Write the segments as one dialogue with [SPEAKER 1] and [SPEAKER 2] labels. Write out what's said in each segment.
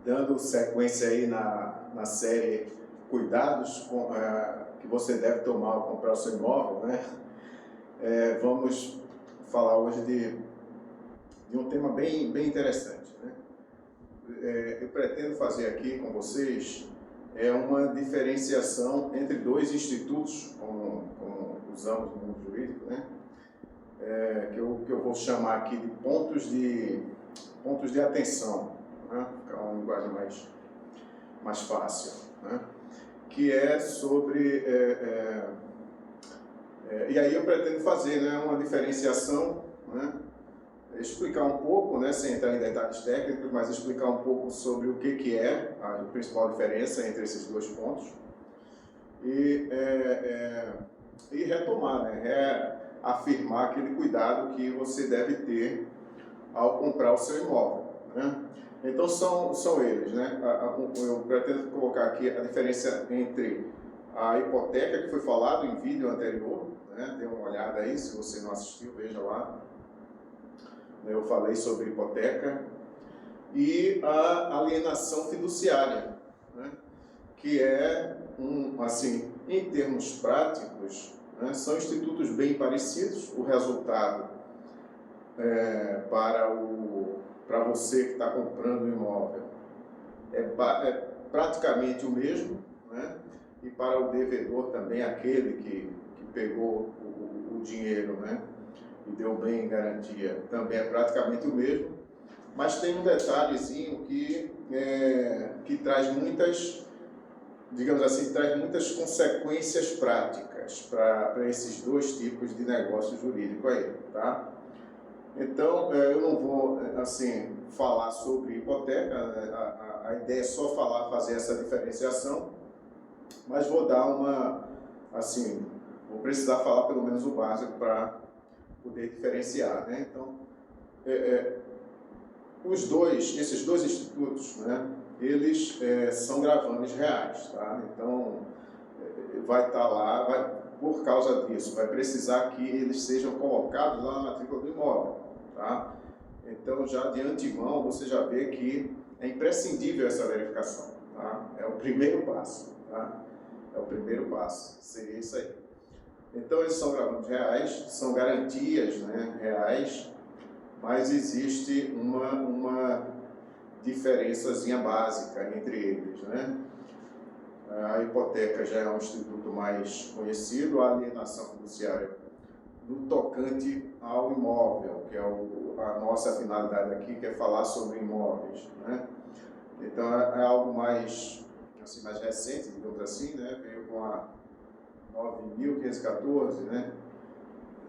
[SPEAKER 1] Dando sequência aí na série Cuidados que você deve tomar ao comprar o seu imóvel, né? Vamos falar hoje de um tema bem interessante, né? Eu pretendo fazer aqui com vocês uma diferenciação entre dois institutos, como usamos no mundo jurídico, né? Que eu vou chamar aqui de pontos de atenção, né? Ficar uma linguagem mais fácil, né? Que é sobre... e aí eu pretendo fazer, né, uma diferenciação, né? Explicar um pouco, né, sem entrar em detalhes técnicos, mas explicar um pouco sobre o que é a principal diferença entre esses dois pontos e retomar, né, afirmar aquele cuidado que você deve ter ao comprar o seu imóvel, né? Então são eles, né? Eu pretendo colocar aqui a diferença entre a hipoteca, que foi falado em vídeo anterior, né? Dê uma olhada aí, se você não assistiu, veja lá. Eu falei sobre hipoteca e a alienação fiduciária, né? Que é, assim, em termos práticos, né, são institutos bem parecidos. O resultado para você que está comprando um imóvel é praticamente o mesmo, né? E para o devedor também, aquele que pegou o dinheiro, né, e deu bem em garantia, também é praticamente o mesmo, mas tem um detalhezinho que traz muitas, digamos assim, traz muitas consequências práticas para esses dois tipos de negócio jurídico aí, tá? Então, eu não vou, assim, falar sobre hipoteca, a ideia é só fazer essa diferenciação, mas vou dar assim, vou precisar falar pelo menos o básico para poder diferenciar, né? Então, esses dois institutos, né, eles são gravames reais, tá? Então, vai estar lá, por causa disso, vai precisar que eles sejam colocados lá na matrícula do imóvel, tá? Então, já de antemão, você já vê que é imprescindível essa verificação, tá? É o primeiro passo, tá? É o primeiro passo, seria isso aí. Então, eles são gravames reais, são garantias, né, reais, mas existe uma diferençazinha básica entre eles, né? A hipoteca já é um instituto mais conhecido, a alienação fiduciária no tocante ao imóvel, que é a nossa finalidade aqui, que é falar sobre imóveis, né? Então, é algo mais recente, digamos assim, né? Veio com a 9.514, né?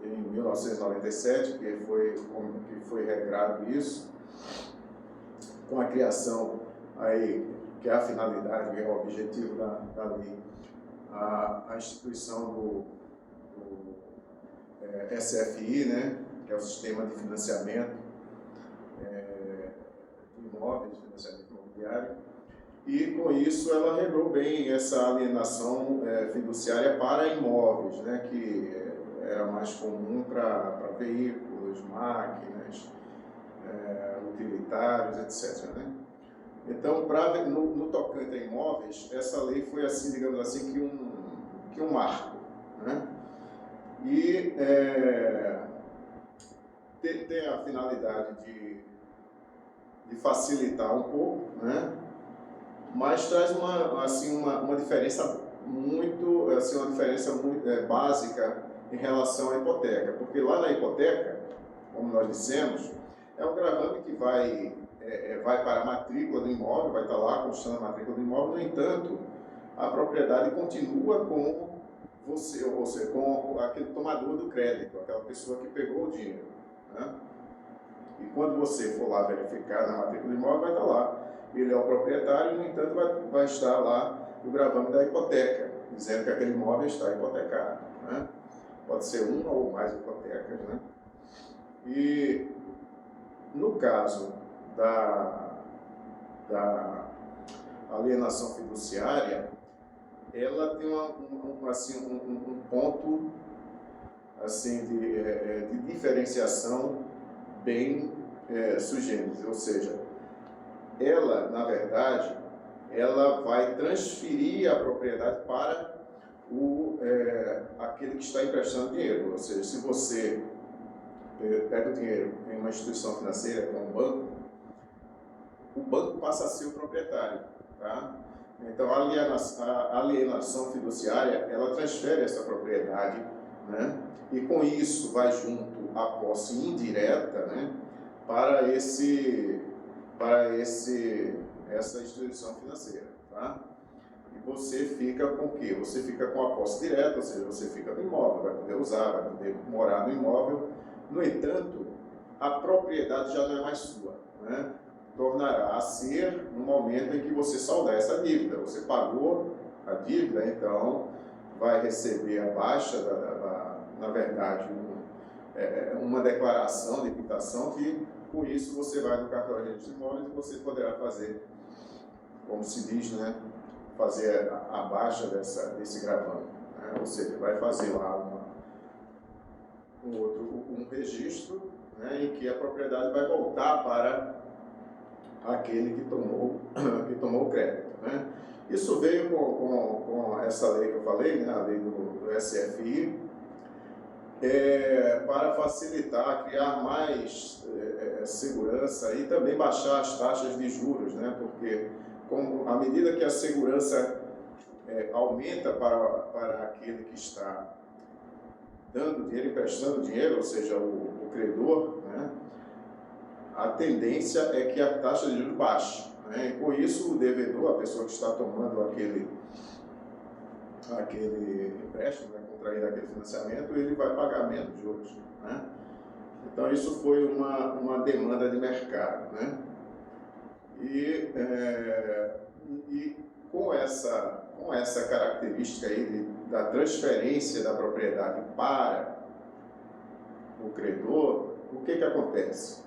[SPEAKER 1] Em 1997, que foi regrado isso, com a criação aí, que é a finalidade, que é o objetivo da lei, a instituição do SFI, né, que é o Sistema de Financiamento de Imóveis, de Financiamento Imobiliário, e com isso ela regrou bem essa alienação fiduciária para imóveis, né, que era mais comum para veículos, máquinas, utilitários, etc., né? Então, no tocante a imóveis, essa lei foi, assim, digamos assim, que um marco, né? E tem a finalidade de facilitar um pouco, né? Mas traz uma diferença muito, assim, uma diferença muito básica em relação à hipoteca, porque lá na hipoteca, como nós dissemos, é um gravame que vai para a matrícula do imóvel, vai estar lá constando a matrícula do imóvel. No entanto, a propriedade continua com você, ou seja, com aquele tomador do crédito, aquela pessoa que pegou o dinheiro, né? E quando você for lá verificar na matrícula do imóvel, vai estar lá. Ele é o proprietário, no entanto, vai estar lá o gravame da hipoteca, dizendo que aquele imóvel está hipotecado, né? Pode ser uma ou mais hipotecas, né? E no caso da alienação fiduciária, ela tem um ponto assim, de diferenciação bem sui generis, ou seja, ela, na verdade, ela vai transferir a propriedade para aquele que está emprestando dinheiro. Ou seja, se você pega o dinheiro em uma instituição financeira, como um banco, o banco passa a ser o proprietário, tá? Então, a alienação fiduciária, ela transfere essa propriedade, né? E com isso vai junto a posse indireta, né? Para essa instituição financeira, tá? E você fica com o quê? Você fica com a posse direta, ou seja, você fica no imóvel, vai poder usar, vai poder morar no imóvel. No entanto, a propriedade já não é mais sua, né? Tornará a ser no momento em que você saldar essa dívida. Você pagou a dívida, então vai receber a baixa, na verdade, uma declaração de quitação que, com isso, você vai no cartório de registro de imóveis e você poderá fazer, como se diz, né? Fazer a baixa desse gravame, né? Ou seja, vai fazer lá um registro, né, em que a propriedade vai voltar para aquele que tomou o crédito, né? Isso veio com essa lei que eu falei, né, a lei do SFI, para facilitar, criar mais segurança e também baixar as taxas de juros, né? Porque à medida que a segurança aumenta para aquele que está dando dinheiro, emprestando dinheiro, ou seja, o credor, né? A tendência é que a taxa de juros baixe, né? E com isso o devedor, a pessoa que está tomando aquele empréstimo, né, contraindo aquele financiamento, ele vai pagar menos juros, né? Então isso foi uma demanda de mercado, né? E com essa característica aí da transferência da propriedade para o credor, o que acontece?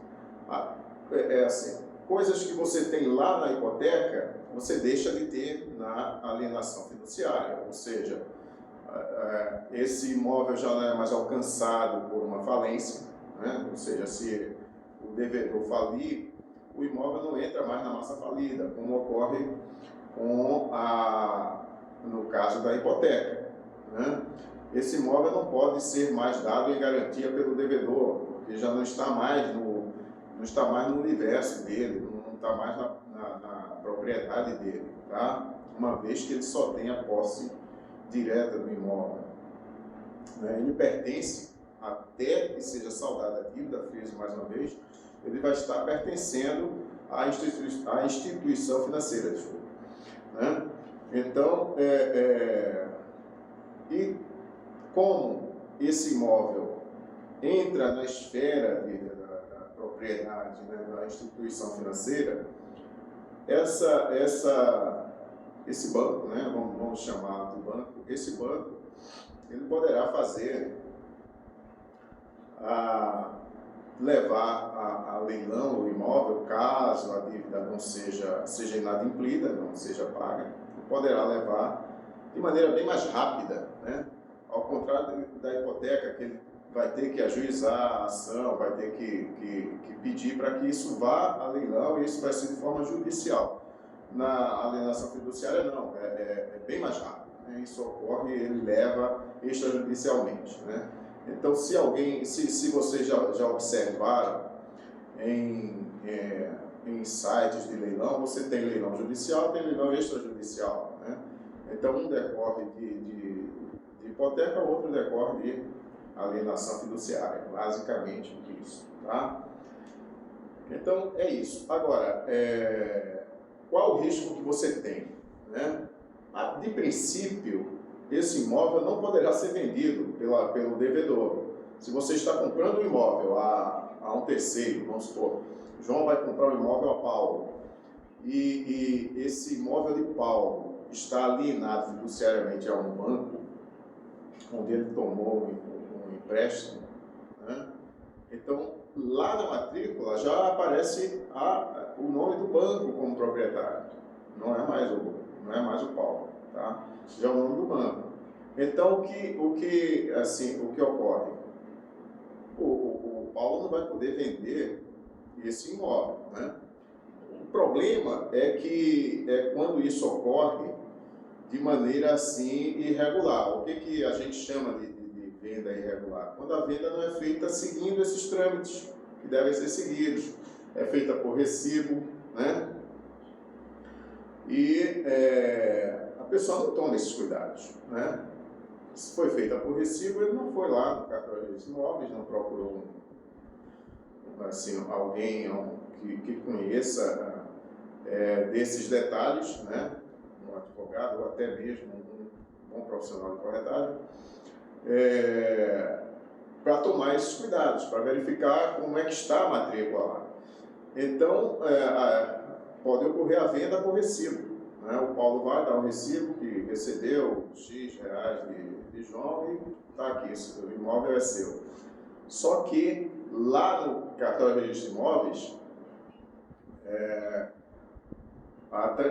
[SPEAKER 1] Assim, coisas que você tem lá na hipoteca, você deixa de ter na alienação fiduciária, ou seja, esse imóvel já não é mais alcançado por uma falência, né? Ou seja, se o devedor falir, o imóvel não entra mais na massa falida, como ocorre no caso da hipoteca, né? Esse imóvel não pode ser mais dado em garantia pelo devedor, porque já não está mais no universo dele, não está mais na propriedade dele, tá? Uma vez que ele só tem a posse direta do imóvel, né? Ele pertence, até que seja saldada a dívida, friso mais uma vez, ele vai estar pertencendo à instituição financeira, desculpa, né? Então, e como esse imóvel entra na esfera da propriedade, né, da instituição financeira, esse banco, né, vamos chamar de banco, esse banco, ele poderá levar a leilão o imóvel, caso a dívida não seja inadimplida, não seja paga, poderá levar de maneira bem mais rápida, né? Ao contrário da hipoteca, que ele vai ter que ajuizar a ação, vai ter que pedir para que isso vá a leilão, e isso vai ser de forma judicial. Na alienação fiduciária, não, é bem mais rápido, né? Isso ocorre, ele leva extrajudicialmente, né? Então, se vocês já observaram em sites de leilão, você tem leilão judicial, tem leilão extrajudicial, né? Então, um decorre de hipoteca, o outro decorre de alienação fiduciária, basicamente isso, tá? Então, é isso. Agora, qual o risco que você tem, né? De princípio, esse imóvel não poderá ser vendido pelo devedor. Se você está comprando um imóvel a um terceiro, vamos supor, João vai comprar um imóvel a Paulo, e esse imóvel de Paulo está alienado fiduciariamente a um banco, onde ele tomou um empréstimo, né? Então, lá na matrícula já aparece o nome do banco como proprietário, não é mais o Paulo, tá? Já é o nome do banco. Então, o que ocorre? O Paulo não vai poder vender esse imóvel, né? problema é que quando isso ocorre de maneira assim irregular. O que a gente chama de venda irregular? Quando a venda não é feita seguindo esses trâmites que devem ser seguidos. É feita por recibo, né? E a pessoa não toma esses cuidados, né? Se foi feita por recibo, ele não foi lá no cartório de imóveis, não procurou assim, alguém que conheça desses detalhes, né? Um advogado ou até mesmo um bom profissional de corretagem, para tomar esses cuidados, para verificar como é que está a matrícula lá. Então, pode ocorrer a venda por recibo, né? O Paulo vai dar o recibo que recebeu X reais de João e está aqui, o imóvel é seu. Só que lá no cartório de registro de imóveis,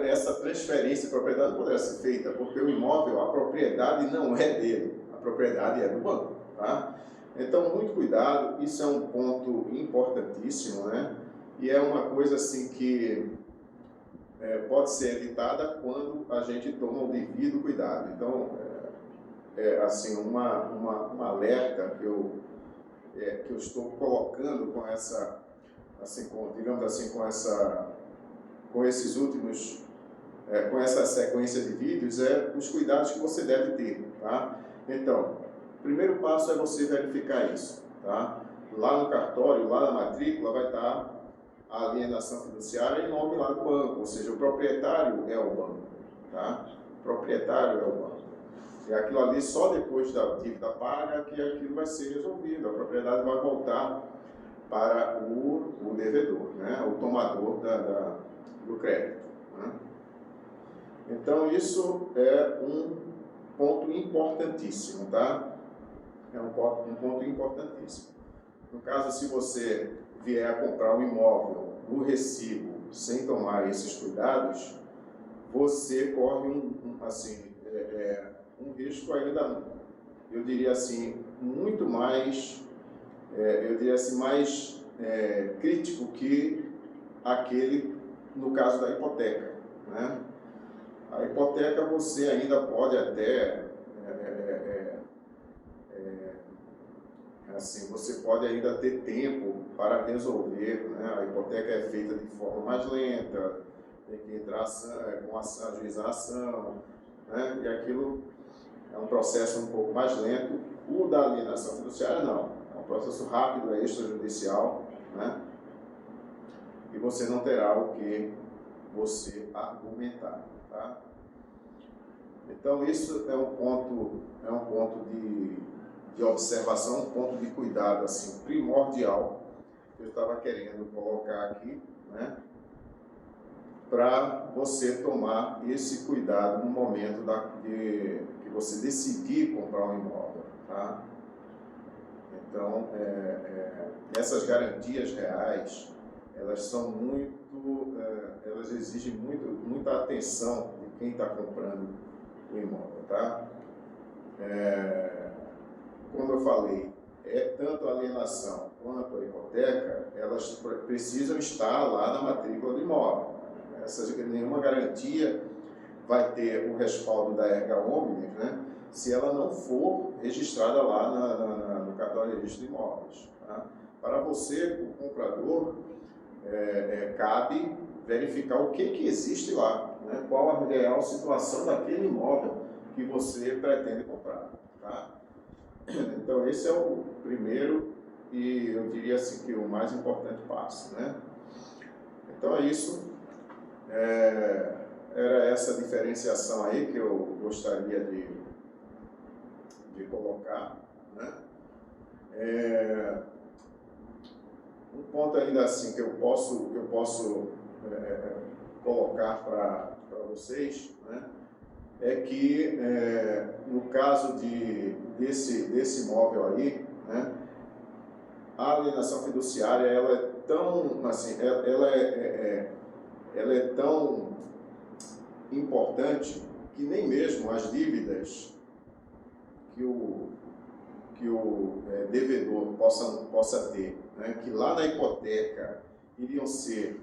[SPEAKER 1] essa transferência de propriedade não poderá ser feita, porque o imóvel, a propriedade não é dele, a propriedade é do banco, tá? Então, muito cuidado, isso é um ponto importantíssimo, né? E é uma coisa assim que pode ser evitada quando a gente toma o devido cuidado. Então, assim, uma alerta que eu estou colocando com essa, assim, digamos assim, com esses últimos, com essa sequência de vídeos, os cuidados que você deve ter, tá? Então, o primeiro passo é você verificar isso, tá? Lá no cartório, lá na matrícula, vai estar a alienação fiduciária em nome lá do banco, ou seja, o proprietário é o banco, tá? O proprietário é o banco. E aquilo ali, só depois da dívida paga, que aquilo vai ser resolvido, a propriedade vai voltar para o devedor, né? O tomador do crédito, né? Então, isso é um ponto importantíssimo, tá? É um ponto importantíssimo. No caso, se você vier a comprar um imóvel no recibo sem tomar esses cuidados, você corre um risco ainda, eu diria assim, muito mais, mais crítico que aquele no caso da hipoteca, né? A hipoteca você ainda pode até assim, você pode ainda ter tempo para resolver, né? A hipoteca é feita de forma mais lenta, tem que entrar com ajuizar a ação, né? E aquilo é um processo um pouco mais lento. O da alienação fiduciária não, é um processo rápido, é extrajudicial, né? E você não terá o que você argumentar, tá? Então isso é um ponto de observação, um ponto de cuidado assim primordial que eu estava querendo colocar aqui, né? Para você tomar esse cuidado no momento que você decidir comprar um imóvel, tá? Então, essas garantias reais, elas são elas exigem muita atenção de quem está comprando o imóvel, tá? Como eu falei, tanto a alienação quanto a hipoteca, elas precisam estar lá na matrícula do imóvel. Nenhuma garantia vai ter o respaldo da erga omnes, né, se ela não for registrada lá no cartório de registro de imóveis, tá? Para você, o comprador, cabe verificar o que existe lá, né, qual a real situação daquele imóvel que você pretende comprar, tá? Então, esse é o primeiro e eu diria assim que o mais importante passo, né? Então, é isso. Era essa diferenciação aí que eu gostaria de colocar, né? Um ponto ainda assim que eu posso colocar para vocês, né? É que no caso desse imóvel aí, né, a alienação fiduciária ela é tão assim, ela é tão importante que nem mesmo as dívidas que o devedor possa ter, né, que lá na hipoteca iriam ser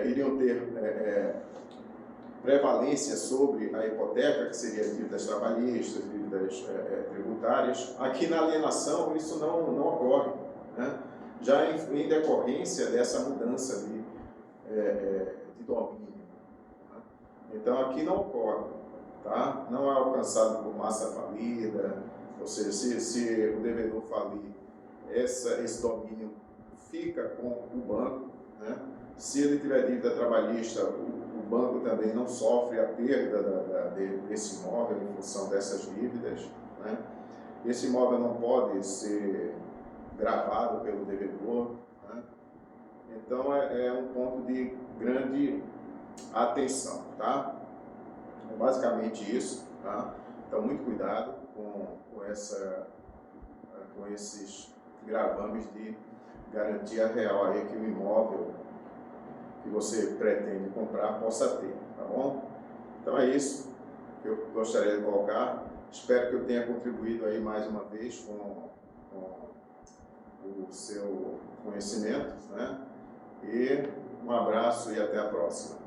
[SPEAKER 1] iriam ter prevalência sobre a hipoteca, que seria dívidas trabalhistas, dívidas tributárias. Aqui na alienação isso não ocorre, né? Já em decorrência dessa mudança de domínio. Né? Então aqui não ocorre, tá? Não é alcançado por massa falida, ou seja, se o devedor falir, esse domínio fica com o banco, né? Se ele tiver dívida trabalhista, o banco também não sofre a perda desse imóvel em função dessas dívidas, né? Esse imóvel não pode ser gravado pelo devedor, né? Então é um ponto de grande atenção, tá? É basicamente isso, tá? Então muito cuidado com esses gravames de garantia real aí que o imóvel que você pretende comprar possa ter, tá bom? Então é isso que eu gostaria de colocar. Espero que eu tenha contribuído aí mais uma vez com o seu conhecimento, né? E um abraço e até a próxima.